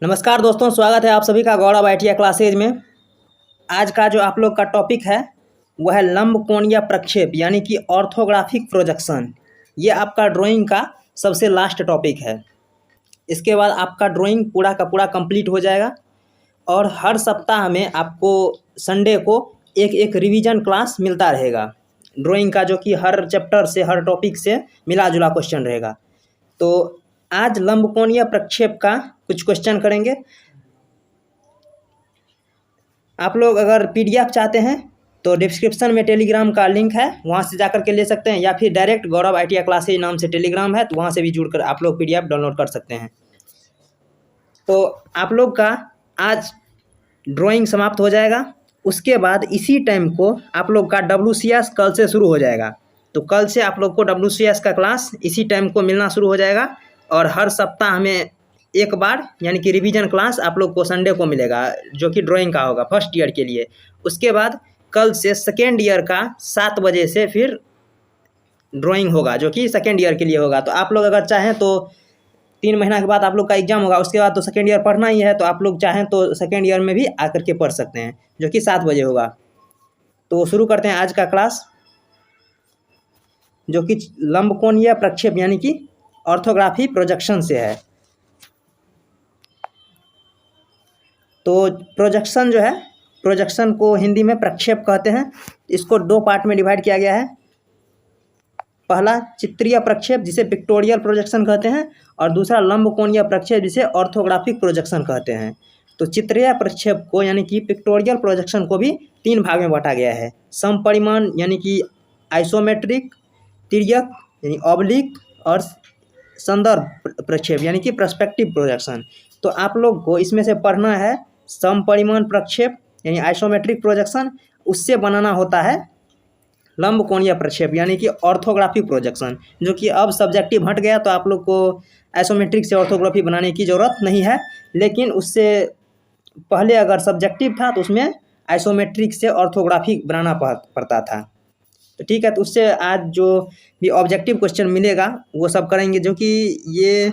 नमस्कार दोस्तों, स्वागत है आप सभी का गौरव आईटीआई क्लासेज में। आज का जो आप लोग का टॉपिक है वह है लंबकोणीय प्रक्षेप यानी कि ऑर्थोग्राफिक प्रोजेक्शन। ये आपका ड्राइंग का सबसे लास्ट टॉपिक है। इसके बाद आपका ड्राइंग पूरा का पूरा कंप्लीट हो जाएगा और हर सप्ताह में आपको संडे को एक एक रिवीजन क्लास मिलता रहेगा ड्राइंग का, जो कि हर चैप्टर से हर टॉपिक से मिला जुला क्वेश्चन रहेगा। तो आज लंबकोणीय प्रक्षेप का कुछ क्वेश्चन करेंगे। आप लोग अगर पीडीएफ चाहते हैं तो डिस्क्रिप्शन में टेलीग्राम का लिंक है, वहाँ से जाकर के ले सकते हैं, या फिर डायरेक्ट गौरव आईटीआई क्लासेज नाम से टेलीग्राम है तो वहाँ से भी जुड़कर आप लोग पीडीएफ डाउनलोड कर सकते हैं। तो आप लोग का आज ड्राइंग समाप्त हो जाएगा। उसके बाद इसी टाइम को आप लोग का WCS कल से शुरू हो जाएगा। तो कल से आप लोग को WCS का क्लास इसी टाइम को मिलना शुरू हो जाएगा और हर सप्ताह में एक बार यानी कि रिवीजन क्लास आप लोग को संडे को मिलेगा, जो कि ड्राइंग का होगा फर्स्ट ईयर के लिए। उसके बाद कल से सेकेंड ईयर का 7 बजे से फिर ड्राइंग होगा, जो कि सेकेंड ईयर के लिए होगा। तो आप लोग अगर चाहें तो 3 महीना के बाद आप लोग का एग्जाम होगा, उसके बाद तो सेकेंड ईयर पढ़ना ही है। तो आप लोग चाहें तो सेकेंड ईयर में भी आकर के पढ़ सकते हैं, जो कि 7 बजे होगा। तो शुरू करते हैं आज का क्लास, जो कि लंबकोणीय प्रक्षेप यानी कि ऑर्थोग्राफी प्रोजेक्शन से है। तो प्रोजेक्शन जो है, प्रोजेक्शन को हिंदी में प्रक्षेप कहते हैं। इसको 2 पार्ट में डिवाइड किया गया है। पहला चित्रीय प्रक्षेप जिसे पिक्टोरियल प्रोजेक्शन कहते हैं, और दूसरा लंबकोणीय प्रक्षेप जिसे ऑर्थोग्राफिक प्रोजेक्शन कहते हैं। तो चित्रीय प्रक्षेप को यानी कि पिक्टोरियल प्रोजेक्शन को भी 3 भाग में बांटा गया है। समपरिमाण यानी कि आइसोमेट्रिक, तिर्यक यानी ऑब्लिक, और संदर्भ प्रक्षेप यानी कि पर्सपेक्टिव प्रोजेक्शन। तो आप लोग को इसमें से पढ़ना है समपरिमाण प्रक्षेप यानी आइसोमेट्रिक प्रोजेक्शन, उससे बनाना होता है लंबकोणीय प्रक्षेप यानी कि ऑर्थोग्राफिक प्रोजेक्शन, जो कि अब सब्जेक्टिव हट गया। तो आप लोग को आइसोमेट्रिक से ऑर्थोग्राफी बनाने की ज़रूरत नहीं है, लेकिन उससे पहले अगर सब्जेक्टिव था तो उसमें आइसोमेट्रिक से ऑर्थोग्राफी बनाना पड़ता था। तो ठीक है, तो उससे आज जो भी ऑब्जेक्टिव क्वेश्चन मिलेगा वो सब करेंगे, जो कि ये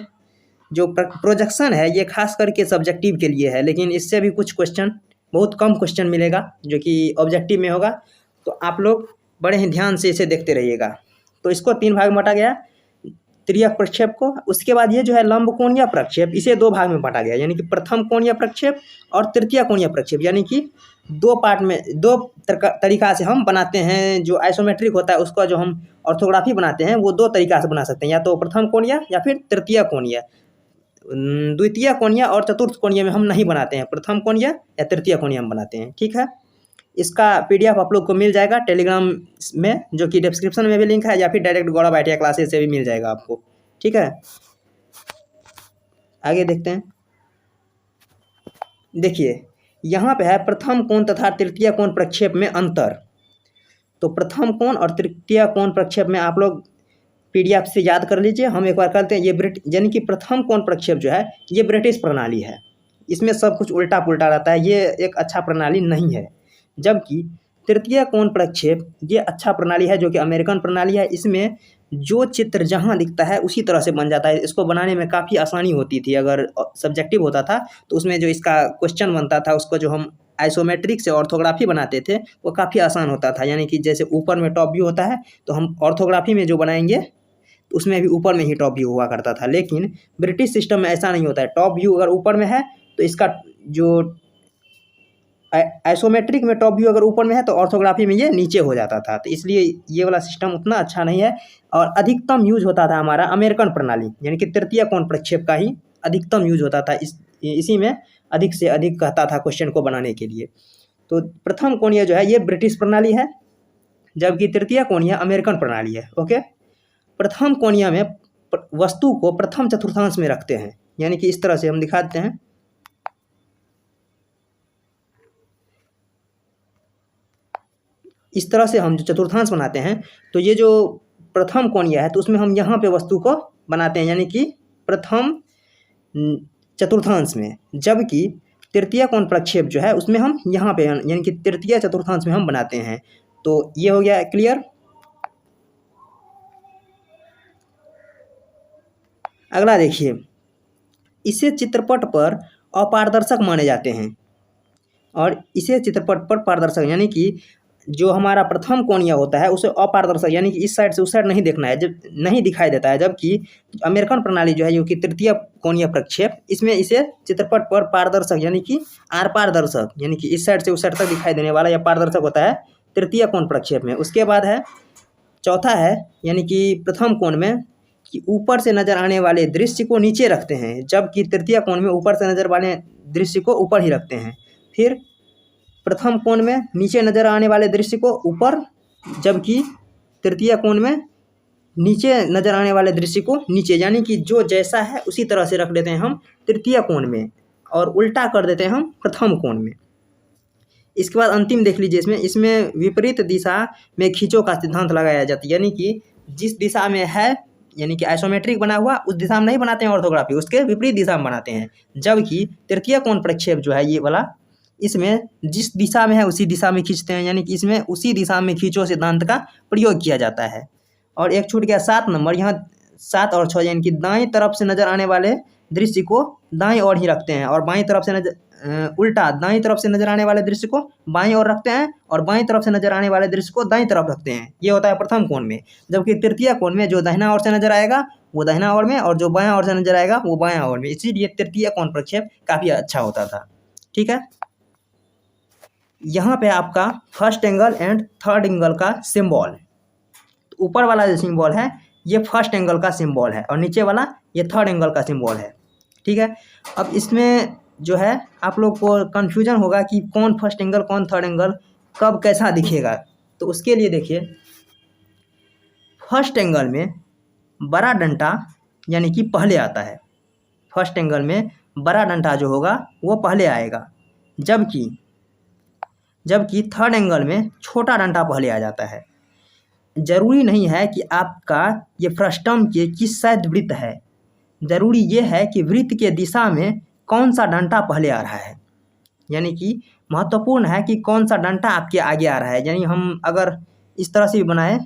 जो प्रोजेक्शन है ये खास करके सब्जेक्टिव के लिए है, लेकिन इससे भी कुछ क्वेश्चन, बहुत कम क्वेश्चन मिलेगा जो कि ऑब्जेक्टिव में होगा। तो आप लोग बड़े ही ध्यान से इसे देखते रहिएगा। तो इसको 3 भाग में बांटा गया, तिर्यक प्रक्षेप को। उसके बाद ये जो है लंबकोणीय प्रक्षेप, इसे 2 भाग में बांटा गया, यानी कि प्रथम कोणीय प्रक्षेप और तृतीय कोणीय प्रक्षेप, यानी कि 2 पार्ट में 2 तरीका से हम बनाते हैं। जो आइसोमेट्रिक होता है उसका जो हम ऑर्थोग्राफी बनाते हैं वो 2 तरीका से बना सकते हैं, या तो प्रथम कोणीय या फिर तृतीय कोणीय। द्वितीय कोणीय और चतुर्थ कोणीय में हम नहीं बनाते हैं, प्रथम कोणीय या तृतीय कोणीय हम बनाते हैं। ठीक है, इसका पीडीएफ आप लोग को मिल जाएगा टेलीग्राम में, जो कि डिस्क्रिप्शन में भी लिंक है, या फिर डायरेक्ट गौरव आईटीआई क्लासेस से भी मिल जाएगा आपको। ठीक है, आगे देखते हैं। देखिए यहाँ पे है प्रथम कोण तथा तृतीय कोण प्रक्षेप में अंतर। तो प्रथम कोण और तृतीय कोण प्रक्षेप में आप लोग पीडीएफ से याद कर लीजिए। हम एक बार करते हैं। ये यानी कि प्रथम कोण प्रक्षेप जो है ये ब्रिटिश प्रणाली है, इसमें सब कुछ उल्टा पुल्टा रहता है, ये एक अच्छा प्रणाली नहीं है। जबकि तृतीय कोण प्रक्षेप ये अच्छा प्रणाली है, जो कि अमेरिकन प्रणाली है। इसमें जो चित्र जहाँ दिखता है उसी तरह से बन जाता है। इसको बनाने में काफ़ी आसानी होती थी। अगर सब्जेक्टिव होता था तो उसमें जो इसका क्वेश्चन बनता था, उसको जो हम आइसोमेट्रिक से ऑर्थोग्राफी बनाते थे वो काफ़ी आसान होता था। यानी कि जैसे ऊपर में टॉप व्यू होता है, तो हम ऑर्थोग्राफी में जो बनाएंगे तो उसमें भी ऊपर में ही टॉप व्यू हुआ करता था। लेकिन ब्रिटिश सिस्टम में ऐसा नहीं होता है। टॉप व्यू अगर ऊपर में है तो इसका जो आइसोमेट्रिक में टॉप व्यू अगर ऊपर में है तो ऑर्थोग्राफी में ये नीचे हो जाता था। तो इसलिए ये वाला सिस्टम उतना अच्छा नहीं है। और अधिकतम यूज होता था हमारा अमेरिकन प्रणाली, यानी कि तृतीय कोण प्रक्षेप का ही अधिकतम यूज होता था। इसी में अधिक से अधिक कहता था क्वेश्चन को बनाने के लिए। तो प्रथम कोणीय जो है ये ब्रिटिश प्रणाली है, जबकि तृतीय कोणीय अमेरिकन प्रणाली है। ओके, प्रथम कोणीय में वस्तु को प्रथम चतुर्थांश में रखते हैं, यानी कि इस तरह से हम दिखा देते हैं। इस तरह से हम जो चतुर्थांश बनाते हैं, तो ये जो प्रथम कोणीय है तो उसमें हम यहाँ पे वस्तु को बनाते हैं, यानी कि प्रथम चतुर्थांश में। जबकि तृतीय कोण प्रक्षेप जो है उसमें हम यहाँ पे यानी कि तृतीय चतुर्थांश में हम बनाते हैं। तो ये हो गया क्लियर। अगला देखिए, इसे चित्रपट पर अपारदर्शक माने जाते हैं और इसे चित्रपट पर पारदर्शक यानी कि जो हमारा प्रथम कोणीय होता है उसे अपारदर्शक यानी कि इस साइड से उस साइड नहीं देखना है, जब नहीं दिखाई देता है, जबकि अमेरिकन प्रणाली जो है जो कि तृतीय कोणीय प्रक्षेप, इसमें इसे चित्रपट पर पारदर्शक यानी कि आर पारदर्शक यानी कि इस साइड से उस साइड तक दिखाई देने वाला यह पारदर्शक होता है तृतीय कोण प्रक्षेप में। उसके बाद है चौथा है यानी कि प्रथम कोण में कि ऊपर से नजर आने वाले दृश्य को नीचे रखते हैं, जबकि तृतीय कोण में ऊपर से नजर वाले दृश्य को ऊपर ही रखते हैं। फिर प्रथम कोण में नीचे नजर आने वाले दृश्य को ऊपर, जबकि तृतीय कोण में नीचे नजर आने वाले दृश्य को नीचे, यानी कि जो जैसा है उसी तरह से रख देते हैं हम तृतीय कोण में और उल्टा कर देते हैं हम प्रथम कोण में। इसके बाद अंतिम देख लीजिए, इसमें विपरीत दिशा में खींचों का सिद्धांत लगाया जाता है, यानी कि जिस दिशा में है यानी कि आइसोमेट्रिक बना हुआ उस दिशा में नहीं बनाते हैं ऑर्थोग्राफी, उसके विपरीत दिशा में बनाते हैं। जबकि तृतीय कोण प्रक्षेप जो है ये वाला, इसमें जिस दिशा में है उसी दिशा में खींचते हैं, यानी कि इसमें उसी दिशा में खींचो सिद्धांत का प्रयोग किया जाता है। और एक छूट गया 7 नंबर, यहाँ 7 और 6 यानी कि दाएं तरफ से नजर आने वाले दृश्य को दाएं ओर ही रखते हैं और बाएं तरफ से उल्टा दाएं तरफ से नजर आने वाले दृश्य को बाएं ओर रखते हैं और बाएं तरफ से नजर आने वाले दृश्य को दाएं तरफ रखते हैं। ये होता है प्रथम कोण में। जबकि तृतीय कोण में जो दाहिना ओर से नजर आएगा वो दाहिना ओर में और जो बायां ओर से नजर आएगा वो बायां ओर में। इसीलिए तृतीय कोण प्रक्षेप काफी अच्छा होता था। ठीक है, यहाँ पे आपका first angle and third angle का सिंबल, तो ऊपर वाला जो सिंबल है ये फर्स्ट एंगल का सिंबल है और नीचे वाला ये थर्ड एंगल का सिंबल है। ठीक है, अब इसमें जो है आप लोग को कन्फ्यूजन होगा कि कौन फर्स्ट एंगल कौन थर्ड एंगल कब कैसा दिखेगा, तो उसके लिए देखिए फर्स्ट एंगल में बड़ा डंडा यानी कि पहले आता है, फर्स्ट एंगल में बड़ा डंडा जो होगा वो पहले आएगा, जबकि थर्ड एंगल में छोटा डंडा पहले आ जाता है। जरूरी नहीं है कि आपका ये फ्रस्टम के किस साइड वृत्त है, जरूरी ये है कि वृत्त के दिशा में कौन सा डंडा पहले आ रहा है, यानी कि महत्वपूर्ण है कि कौन सा डंडा आपके आगे आ रहा है। यानी हम अगर इस तरह से भी बनाए,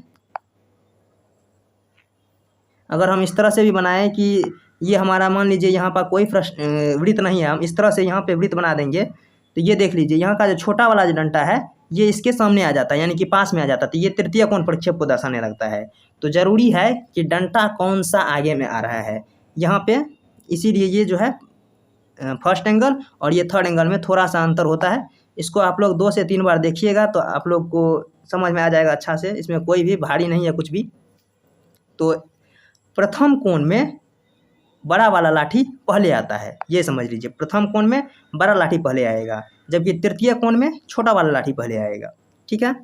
अगर हम इस तरह से भी बनाएं कि ये हमारा मान लीजिए यहाँ पर कोई वृत्त नहीं है, हम इस तरह से यहाँ पे वृत्त बना देंगे, तो ये देख लीजिए यहाँ का जो छोटा वाला जो डंडा है ये इसके सामने आ जाता है यानी कि पास में आ जाता है, तो ये तृतीय कोण प्रक्षेप को दर्शाने लगता है। तो जरूरी है कि डंडा कौन सा आगे में आ रहा है यहाँ पे, इसीलिए ये जो है फर्स्ट एंगल और ये थर्ड एंगल में थोड़ा सा अंतर होता है। इसको आप लोग 2 से 3 बार देखिएगा तो आप लोग को समझ में आ जाएगा अच्छा से, इसमें कोई भी भारी नहीं है कुछ भी। तो प्रथम कोण में बड़ा वाला लाठी पहले आता है, ये समझ लीजिए, प्रथम कोण में बड़ा लाठी पहले आएगा जबकि तृतीय कोण में छोटा वाला लाठी पहले आएगा। ठीक है,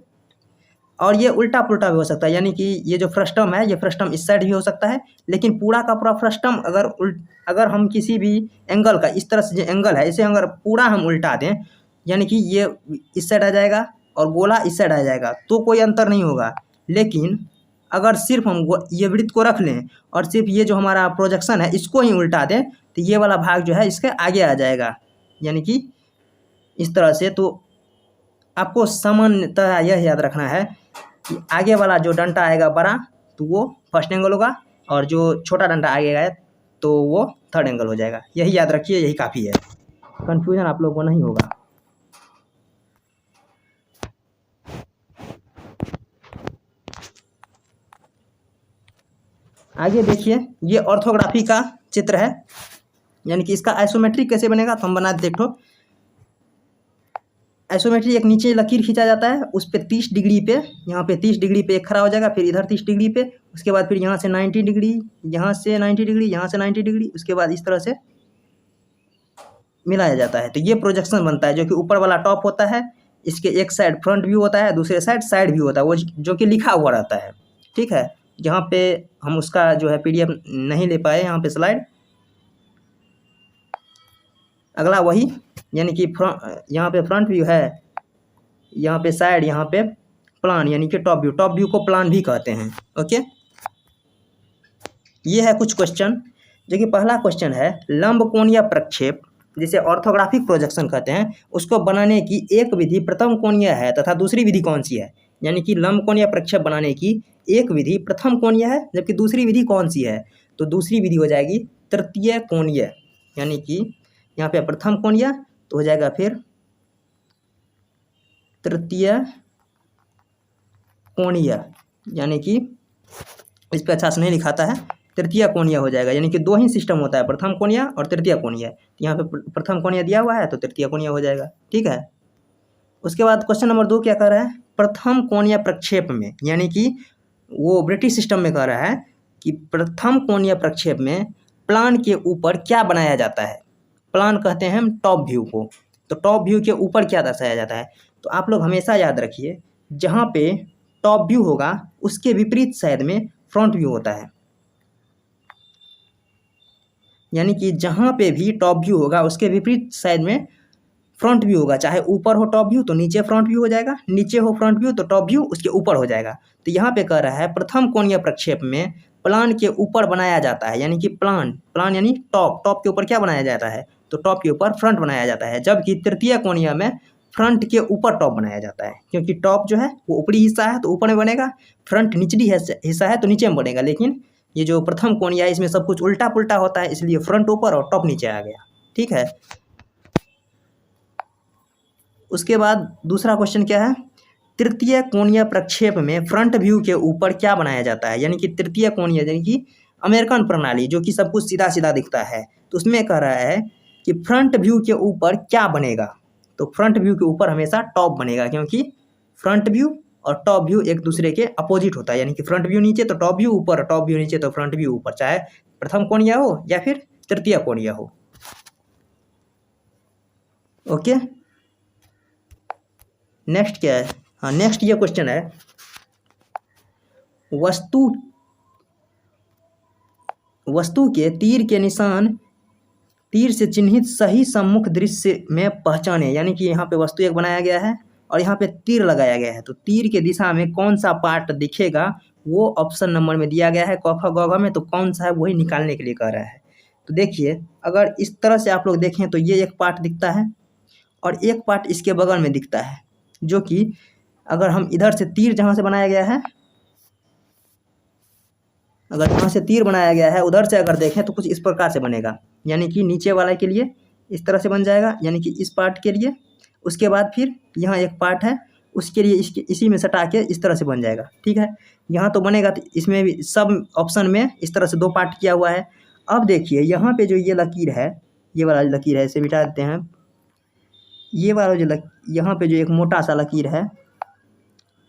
और ये उल्टा पुल्टा भी हो सकता है, यानी कि ये जो फ्रस्टम है ये फ्रस्टम इस साइड भी हो सकता है, लेकिन पूरा का पूरा फ्रस्टम अगर हम किसी भी एंगल का इस तरह से जो एंगल है इसे अगर पूरा हम उल्टा दें, यानी कि ये इस साइड आ जाएगा और गोला इस साइड आ जाएगा तो कोई अंतर नहीं होगा। लेकिन अगर सिर्फ हम ये वृत्त को रख लें और सिर्फ ये जो हमारा प्रोजेक्शन है इसको ही उल्टा दें तो ये वाला भाग जो है इसके आगे आ जाएगा, यानी कि इस तरह से। तो आपको सामान्यतः यह याद रखना है कि आगे वाला जो डंडा आएगा बड़ा तो वो फर्स्ट एंगल होगा और जो छोटा डंडा आगे आए तो वो थर्ड एंगल हो जाएगा। यही याद रखिए, यही काफ़ी है, कन्फ्यूजन आप लोगों को नहीं होगा। आगे देखिए, ये ऑर्थोग्राफी का चित्र है, यानी कि इसका आइसोमेट्रिक कैसे बनेगा तो हम बना देखो। आइसोमेट्री एक नीचे लकीर खींचा जाता है, उस पर 30 डिग्री पे, यहाँ पे 30 डिग्री पे एक खड़ा हो जाएगा, फिर इधर 30 डिग्री पे, उसके बाद फिर यहाँ से 90 डिग्री, यहाँ से 90 डिग्री, यहाँ से 90 डिग्री, उसके बाद इस तरह से मिलाया जाता है। तो ये प्रोजेक्शन बनता है जो कि ऊपर वाला टॉप होता है, इसके एक साइड फ्रंट व्यू होता है, दूसरे साइड व्यू होता है, वो जो कि लिखा हुआ रहता है। ठीक है, यहाँ पे हम उसका जो है PDF नहीं ले पाए, यहाँ पे स्लाइड। अगला वही, यानी कि यहाँ पे फ्रंट व्यू है, यहाँ पे साइड, यहाँ पे प्लान यानी कि टॉप व्यू को प्लान भी कहते हैं। ओके, ये है कुछ क्वेश्चन, जो कि पहला क्वेश्चन है लंबकोणीय प्रक्षेप जिसे ऑर्थोग्राफिक प्रोजेक्शन कहते हैं, उसको बनाने की एक विधि प्रथम कोणीय है तथा दूसरी विधि कौन सी है। यानी कि लंबकोणीय प्रक्षेप बनाने की एक विधि प्रथम कोणीय है जबकि दूसरी विधि कौन सी है, तो दूसरी विधि हो जाएगी तृतीय कोणीय। यानी कि यहाँ पे प्रथम कोणीय तो हो जाएगा फिर तृतीय कोणीय, यानी कि इस पर अच्छा से नहीं लिखाता है, तृतीय कोणीय हो जाएगा। यानी कि दो ही सिस्टम होता है, प्रथम कोणीय और तृतीय कोणीय। यहाँ पे प्रथम कोणीय दिया हुआ है तो तृतीय कोणीय हो जाएगा। ठीक है। उसके बाद क्वेश्चन नंबर 2 क्या कह रहा है, प्रथम कोणीय प्रक्षेप में, यानी कि वो ब्रिटिश सिस्टम में कह रहा है कि प्रथम कोणीय प्रक्षेप में प्लान के ऊपर क्या बनाया जाता है। प्लान कहते हैं हम टॉप व्यू को, तो टॉप व्यू के ऊपर क्या दर्शाया जाता है। तो आप लोग हमेशा याद रखिए, जहाँ पे टॉप व्यू होगा उसके विपरीत साइड में फ्रंट व्यू होता है। यानी कि जहाँ पे भी टॉप व्यू होगा उसके विपरीत साइड में फ्रंट व्यू होगा। चाहे ऊपर हो टॉप व्यू तो नीचे फ्रंट व्यू हो जाएगा, नीचे हो फ्रंट व्यू तो टॉप व्यू उसके ऊपर हो जाएगा। तो यहाँ पे कह रहा है प्रथम कोणीय प्रक्षेप में प्लान के ऊपर बनाया जाता है, यानी कि प्लान यानी टॉप के ऊपर क्या बनाया जाता है, तो टॉप के ऊपर फ्रंट बनाया जाता है। जबकि तृतीय कोणीय में फ्रंट के ऊपर टॉप बनाया जाता है, क्योंकि टॉप जो है वो ऊपरी हिस्सा है तो ऊपर में बनेगा, फ्रंट निचली हिस्सा है तो नीचे में बनेगा। लेकिन ये जो प्रथम कोणीय है इसमें सब कुछ उल्टा पुल्टा होता है, इसलिए फ्रंट ऊपर और टॉप नीचे आ गया। ठीक है। उसके बाद दूसरा क्वेश्चन क्या है, तृतीय कोणीय प्रक्षेप में फ्रंट व्यू के ऊपर क्या बनाया जाता है। यानी कि तृतीय कोणीय यानी कि अमेरिकन प्रणाली जो कि सब कुछ सीधा सीधा दिखता है, तो उसमें कह रहा है कि फ्रंट व्यू के ऊपर क्या बनेगा। तो फ्रंट व्यू के ऊपर हमेशा टॉप बनेगा, क्योंकि फ्रंट व्यू और टॉप व्यू एक दूसरे के अपोजिट होता है। यानी कि फ्रंट व्यू नीचे तो टॉप व्यू ऊपर, टॉप व्यू नीचे तो फ्रंट व्यू ऊपर, चाहे प्रथम कोणीय हो या फिर तृतीय कोणीय हो। ओके, नेक्स्ट क्या है, हाँ नेक्स्ट ये क्वेश्चन है, वस्तु के तीर के निशान तीर से चिन्हित सही सम्मुख दृश्य में पहचाने। यानी कि यहाँ पे वस्तु एक बनाया गया है और यहाँ पे तीर लगाया गया है, तो तीर के दिशा में कौन सा पार्ट दिखेगा वो ऑप्शन नंबर में दिया गया है क ख ग घ में, तो कौन सा है वही निकालने के लिए कह रहा है। तो देखिए, अगर इस तरह से आप लोग देखें तो ये एक पार्ट दिखता है और एक पार्ट इसके बगल में दिखता है, जो कि अगर हम इधर से तीर जहाँ से बनाया गया है, अगर यहाँ से तीर बनाया गया है उधर से अगर देखें तो कुछ इस प्रकार से बनेगा। यानी कि नीचे वाला के लिए इस तरह से बन जाएगा, यानी कि इस पार्ट के लिए। उसके बाद फिर यहाँ एक पार्ट है उसके लिए इसी में सटा के इस तरह से बन जाएगा। ठीक है, यहाँ तो बनेगा, तो इसमें भी सब ऑप्शन में इस तरह से दो पार्ट किया हुआ है। अब देखिए यहाँ पे जो ये लकीर है, ये वाला लकीर है, इसे मिटा देते हैं। ये वाला जो यहाँ पे जो एक मोटा सा लकीर है,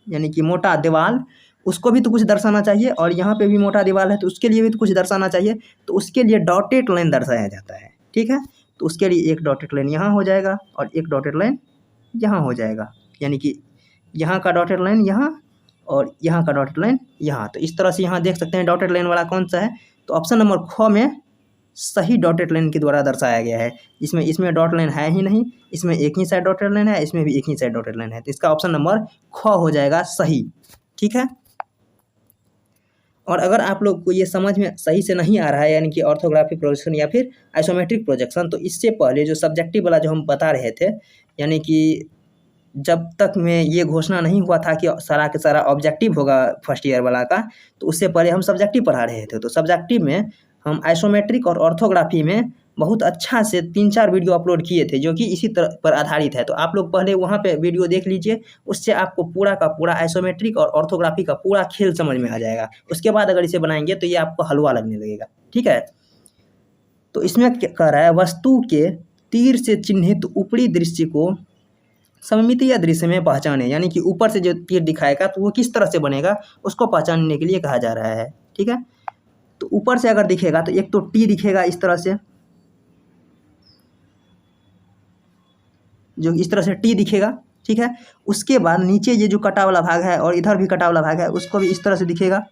यानी कि मोटा दीवाल, उसको भी तो कुछ दर्शाना चाहिए, और यहाँ पे भी मोटा दीवाल है तो उसके लिए भी तो कुछ दर्शाना चाहिए। तो उसके लिए डॉटेड लाइन दर्शाया जाता है। ठीक है, तो उसके लिए एक डॉटेड लाइन यहाँ हो जाएगा और एक डॉटेड लाइन यहाँ हो जाएगा। यानी कि यहाँ का डॉटेड लाइन यहाँ और यहाँ का डॉटेड लाइन यहाँ। तो इस तरह से यहाँ देख सकते हैं डॉटेड लाइन वाला कौन सा है, तो ऑप्शन नंबर ख में सही डॉटेड लाइन के द्वारा दर्शाया गया है। इसमें डॉट लाइन है ही नहीं, इसमें एक ही साइड डॉटेड लाइन है, इसमें भी एक ही साइड डॉटेड लाइन है, तो इसका ऑप्शन नंबर ख हो जाएगा सही। ठीक है, और अगर आप लोग को ये समझ में सही से नहीं आ रहा है, यानी कि ऑर्थोग्राफिक प्रोजेक्शन या फिर आइसोमेट्रिक प्रोजेक्शन, तो इससे पहले जो सब्जेक्टिव वाला जो हम बता रहे थे, यानी कि जब तक में ये घोषणा नहीं हुआ था कि सारा के सारा ऑब्जेक्टिव होगा फर्स्ट ईयर वाला का, तो उससे पहले हम सब्जेक्टिव पढ़ा रहे थे। तो सब्जेक्टिव में हम आइसोमेट्रिक और ऑर्थोग्राफी में बहुत अच्छा से 3-4 वीडियो अपलोड किए थे, जो कि इसी तरह पर आधारित है। तो आप लोग पहले वहाँ पे वीडियो देख लीजिए, उससे आपको पूरा का पूरा आइसोमेट्रिक और ऑर्थोग्राफी का पूरा खेल समझ में आ जाएगा। उसके बाद अगर इसे बनाएंगे तो ये आपको हलवा लगने लगेगा। ठीक है, तो इसमें क्या कह रहा है, वस्तु के तीर से चिन्हित ऊपरी दृश्य को सममितीय दृश्य में पहचाने। यानी कि ऊपर से जो तीर दिखाएगा तो वो किस तरह से बनेगा उसको पहचानने के लिए कहा जा रहा है। ठीक है, तो ऊपर से अगर दिखेगा तो एक तो टी दिखेगा इस तरह से, जो इस तरह से टी दिखेगा। ठीक है, उसके बाद नीचे ये जो कटा वाला भाग है और इधर भी कटा वाला भाग है, उसको भी इस तरह से दिखेगा।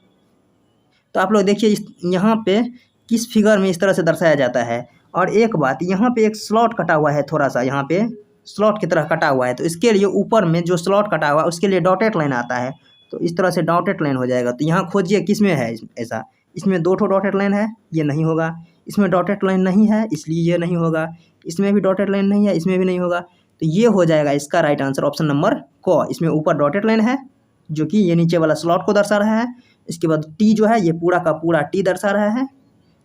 तो आप लोग देखिए यहाँ पे किस फिगर में इस तरह से दर्शाया जाता है। और एक बात, यहाँ पे एक स्लॉट कटा हुआ है, थोड़ा सा यहाँ पे स्लॉट की तरह कटा हुआ है, तो इसके लिए ऊपर में जो स्लॉट कटा हुआ है उसके लिए डॉटेड लाइन आता है, तो इस तरह से डॉटेड लाइन हो जाएगा। तो यहाँ खोजिए किस में है ऐसा, इसमें 2 ठो डॉटेड लाइन है, ये नहीं होगा। इसमें डॉटेड लाइन नहीं है इसलिए ये नहीं होगा, इसमें भी डॉटेड लाइन नहीं है, इसमें भी नहीं होगा। तो ये हो जाएगा इसका राइट आंसर ऑप्शन नंबर क। इसमें ऊपर डॉटेड लाइन है जो कि ये नीचे वाला स्लॉट को दर्शा रहा है। इसके बाद टी जो है ये पूरा का पूरा टी दर्शा रहा है,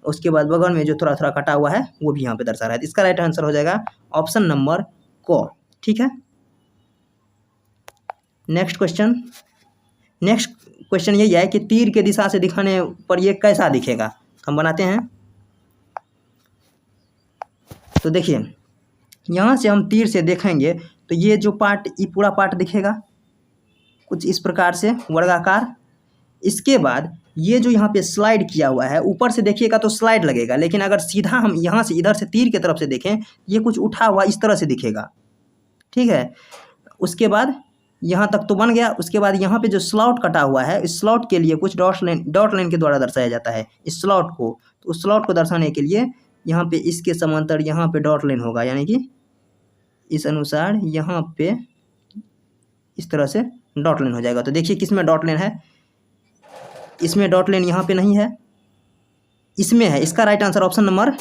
उसके बाद बगल में जो थोड़ा थोड़ा कटा हुआ है वो भी यहाँ पे दर्शा रहा है। तो इसका राइट आंसर हो जाएगा ऑप्शन नंबर क। ठीक है, नेक्स्ट क्वेश्चन यही है कि तीर के दिशा से दिखाने पर ये कैसा दिखेगा। हम बनाते हैं। तो देखिए यहाँ से हम तीर से देखेंगे तो ये जो पार्ट, ये पूरा पार्ट दिखेगा कुछ इस प्रकार से वर्गाकार। इसके बाद ये जो यहाँ पे स्लाइड किया हुआ है, ऊपर से देखिएगा तो स्लाइड लगेगा, लेकिन अगर सीधा हम यहाँ से इधर से तीर की तरफ से देखें, ये कुछ उठा हुआ इस तरह से दिखेगा। ठीक है, उसके बाद यहाँ तक तो बन गया। उसके बाद यहाँ पे जो स्लॉट कटा हुआ है, इस स्लॉट के लिए कुछ डॉट लाइन के द्वारा दर्शाया जाता है इस स्लॉट को। तो उस स्लॉट को दर्शाने के लिए यहाँ पे इसके समांतर यहाँ पे डॉट लाइन होगा, यानी कि इस अनुसार यहाँ पे इस तरह से डॉट लाइन हो जाएगा। तो देखिए किसमें डॉट लाइन है, इसमें डॉट लाइन यहाँ पे नहीं है, इसमें है। इसका राइट आंसर ऑप्शन नंबर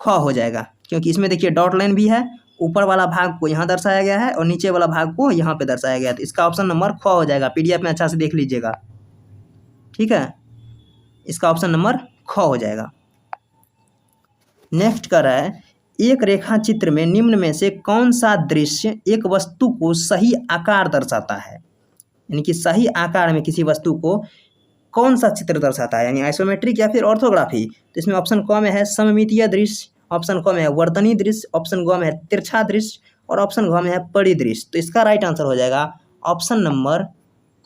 ख हो जाएगा, क्योंकि इसमें देखिए डॉट लाइन भी है, ऊपर वाला भाग को यहाँ दर्शाया गया है और नीचे वाला भाग को यहाँ पे दर्शाया गया है। तो इसका ऑप्शन नंबर ख हो जाएगा। पीडीएफ में अच्छा से देख लीजिएगा। ठीक है, इसका ऑप्शन नंबर ख हो जाएगा। नेक्स्ट कर रहा है, एक रेखा चित्र में निम्न में से कौन सा दृश्य एक वस्तु को सही आकार दर्शाता है, यानी कि सही आकार में किसी वस्तु को कौन सा चित्र दर्शाता है, यानी आइसोमेट्रिक या फिर ऑर्थोग्राफी। तो इसमें ऑप्शन क में है सममितीय दृश्य, ऑप्शन क में है वर्तनी दृश्य, ऑप्शन ग में है तिरछा दृश्य और ऑप्शन घ में है परिदृश्य। तो इसका राइट आंसर हो जाएगा ऑप्शन नंबर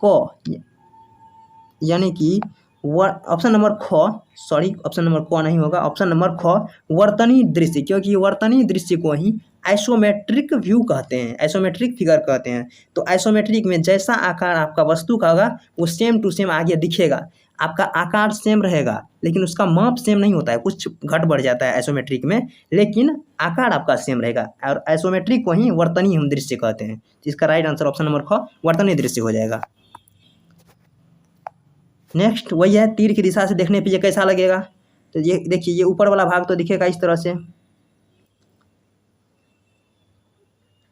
क, यानी कि ऑप्शन नंबर ऑप्शन नंबर क नहीं होगा, ऑप्शन नंबर ख वर्तनी दृश्य, क्योंकि वर्तनी दृश्य को ही आइसोमेट्रिक व्यू कहते हैं, आइसोमेट्रिक फिगर कहते हैं। तो आइसोमेट्रिक में जैसा आकार आपका वस्तु का होगा वो सेम टू सेम आगे दिखेगा। आपका आकार सेम रहेगा लेकिन उसका माप सेम नहीं होता है, कुछ घट बढ़ जाता है आइसोमेट्रिक में, लेकिन आकार आपका सेम रहेगा। और आइसोमेट्रिक को ही वर्तनी हम दृश्य कहते हैं। इसका राइट आंसर ऑप्शन नंबर ख वर्तनी दृश्य हो जाएगा। नेक्स्ट वही है, तीर की दिशा से देखने पे ये कैसा लगेगा। तो ये देखिए, ये ऊपर वाला भाग तो दिखेगा इस तरह से।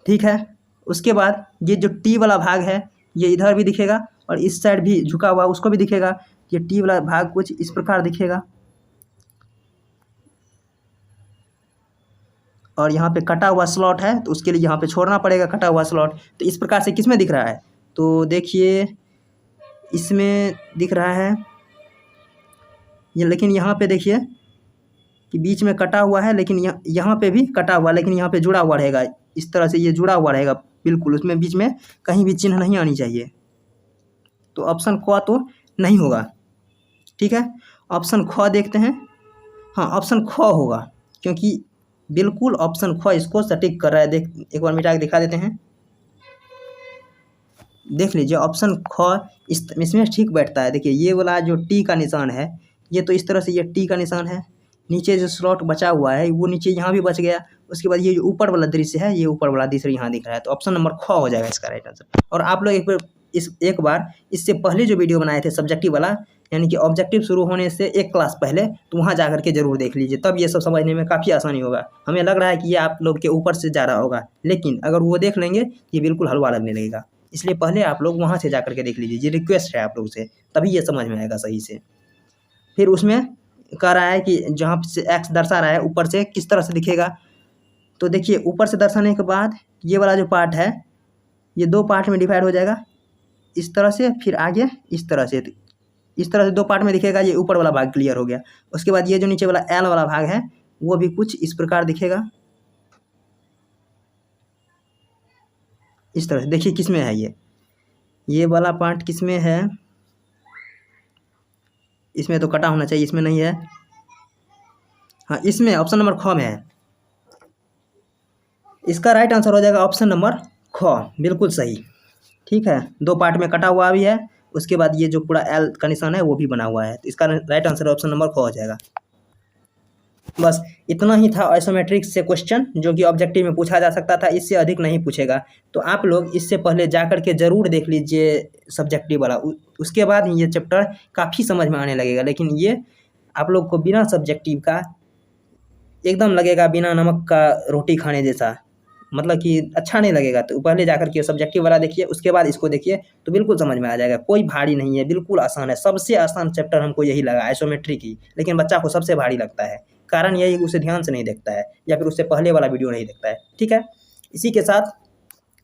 ठीक है, उसके बाद ये जो टी वाला भाग है ये इधर भी दिखेगा और इस साइड भी झुका हुआ उसको भी दिखेगा। ये टी वाला भाग कुछ इस प्रकार दिखेगा और यहाँ पे कटा हुआ स्लॉट है तो उसके लिए यहाँ पे छोड़ना पड़ेगा कटा हुआ स्लॉट। तो इस प्रकार से किसमें दिख रहा है, तो देखिए इसमें दिख रहा है ये, लेकिन यहाँ पे देखिए कि बीच में कटा हुआ है, लेकिन यहाँ पे भी कटा हुआ, लेकिन यहाँ पे जुड़ा हुआ रहेगा इस तरह से, ये जुड़ा हुआ रहेगा बिल्कुल, उसमें बीच में कहीं भी चिन्ह नहीं आनी चाहिए। तो ऑप्शन क तो नहीं होगा। ठीक है, ऑप्शन ख देखते हैं। हाँ, ऑप्शन ख होगा, क्योंकि बिल्कुल ऑप्शन ख इसको सटीक कर रहा है। एक बार मिटा के दिखा देते हैं। देख लीजिए ऑप्शन ख इसमें ठीक बैठता है। देखिए ये वाला जो टी का निशान है ये तो इस तरह से ये टी का निशान है, नीचे जो स्लॉट बचा हुआ है वो नीचे यहाँ भी बच गया। उसके बाद ये जो ऊपर वाला दृश्य है ये ऊपर वाला दृश्य यहाँ दिख रहा है। तो ऑप्शन नंबर ख हो जाएगा इसका राइट आंसर। और आप लोग एक बार इससे पहले जो वीडियो बनाए थे सब्जेक्टिव वाला, यानी कि ऑब्जेक्टिव शुरू होने से एक क्लास पहले, तो वहाँ जा करके जरूर देख लीजिए, तब ये सब समझने में काफ़ी आसानी होगा। हमें लग रहा है कि ये आप लोग के ऊपर से जा रहा होगा, लेकिन अगर वो देख लेंगे ये बिल्कुल हलवा लगने लगेगा। इसलिए पहले आप लोग वहाँ से जा करके देख लीजिए, ये रिक्वेस्ट है आप लोग से, तभी ये समझ में आएगा सही से। फिर उसमें कह रहा है कि जहाँ से एक्स दर्शा रहा है ऊपर से किस तरह से दिखेगा। तो देखिए ऊपर से दर्शाने के बाद ये वाला जो पार्ट है ये दो पार्ट में डिवाइड हो जाएगा इस तरह से, फिर आगे इस तरह से दो पार्ट में दिखेगा। ये ऊपर वाला भाग क्लियर हो गया। उसके बाद ये जो नीचे वाला एल वाला भाग है वो भी कुछ इस प्रकार दिखेगा, इस तरह से। देखिए किस में है ये वाला पार्ट किस में है, इसमें तो कटा होना चाहिए, इसमें नहीं है। हाँ, इसमें ऑप्शन नंबर ख में है। इसका राइट आंसर हो जाएगा ऑप्शन नंबर ख, बिल्कुल सही। ठीक है, दो पार्ट में कटा हुआ भी है, उसके बाद ये जो पूरा एल का निशान है वो भी बना हुआ है। तो इसका राइट आंसर ऑप्शन नंबर ख हो जाएगा। बस इतना ही था आइसोमेट्रिक से क्वेश्चन, जो कि ऑब्जेक्टिव में पूछा जा सकता था, इससे अधिक नहीं पूछेगा। तो आप लोग इससे पहले जा कर के ज़रूर देख लीजिए सब्जेक्टिव वाला, उसके बाद ये चैप्टर काफ़ी समझ में आने लगेगा। लेकिन ये आप लोग को बिना सब्जेक्टिव का एकदम लगेगा बिना नमक का रोटी खाने जैसा, मतलब कि अच्छा नहीं लगेगा, तो पहले जाकर के सब्जेक्टिव वाला देखिए, उसके बाद इसको देखिए तो बिल्कुल समझ में आ जाएगा। कोई भारी नहीं है, बिल्कुल आसान है। सबसे आसान चैप्टर हमको यही लगा आइसोमेट्री की, लेकिन बच्चा को सबसे भारी लगता है। कारण यही उसे ध्यान से नहीं देखता है या फिर उससे पहले वाला वीडियो नहीं देखता है। ठीक है, इसी के साथ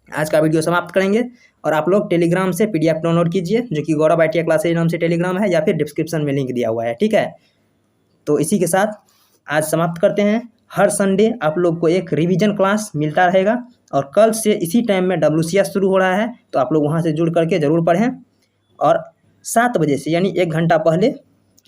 आज का वीडियो समाप्त करेंगे। और आप लोग टेलीग्राम से पीडीएफ डाउनलोड कीजिए, जो कि गौरव ITI क्लासेज नाम से टेलीग्राम है, या फिर डिस्क्रिप्शन में लिंक दिया हुआ है। ठीक है, तो इसी के साथ आज समाप्त करते हैं। हर संडे आप लोग को एक रिवीजन क्लास मिलता रहेगा, और कल से इसी टाइम में WCS शुरू हो रहा है, तो आप लोग वहाँ से जुड़ करके ज़रूर पढ़ें। और 7 बजे से यानी 1 घंटा पहले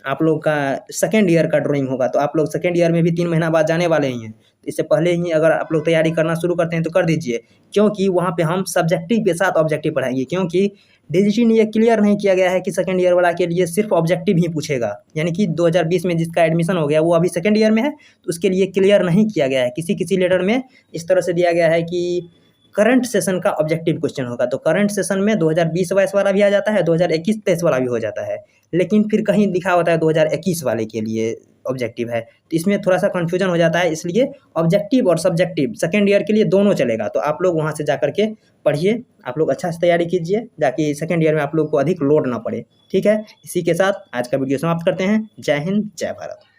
आप लोग का सेकेंड ईयर का ड्राइंग होगा। तो आप लोग सेकेंड ईयर में भी 3 महीना बाद जाने वाले ही हैं, इससे पहले ही अगर आप लोग तैयारी करना शुरू करते हैं तो कर दीजिए, क्योंकि वहाँ पे हम सब्जेक्टिव के साथ ऑब्जेक्टिव पढ़ाएंगे। क्योंकि DGT ने ये क्लियर नहीं किया गया है कि सेकेंड ईयर वाला के लिए सिर्फ ऑब्जेक्टिव ही पूछेगा, यानी कि 2020 में जिसका एडमिशन हो गया वो अभी सेकेंड ईयर में है, तो उसके लिए क्लियर नहीं किया गया है। किसी किसी लेटर में इस तरह से दिया गया है कि करंट सेशन का ऑब्जेक्टिव क्वेश्चन होगा। तो करंट सेशन में 2020-22 वाला भी आ जाता है, 2021-23 वाला भी हो जाता है, लेकिन फिर कहीं लिखा होता है 2021 वाले के लिए ऑब्जेक्टिव है। तो इसमें थोड़ा सा कन्फ्यूजन हो जाता है, इसलिए ऑब्जेक्टिव और सब्जेक्टिव सेकेंड ईयर के लिए दोनों चलेगा। तो आप लोग वहाँ से जा करके पढ़िए, आप लोग अच्छा से तैयारी कीजिए, ताकि सेकेंड ईयर में आप लोग को अधिक लोड ना पड़े। ठीक है, इसी के साथ आज का वीडियो समाप्त करते हैं। जय हिंद, जय भारत।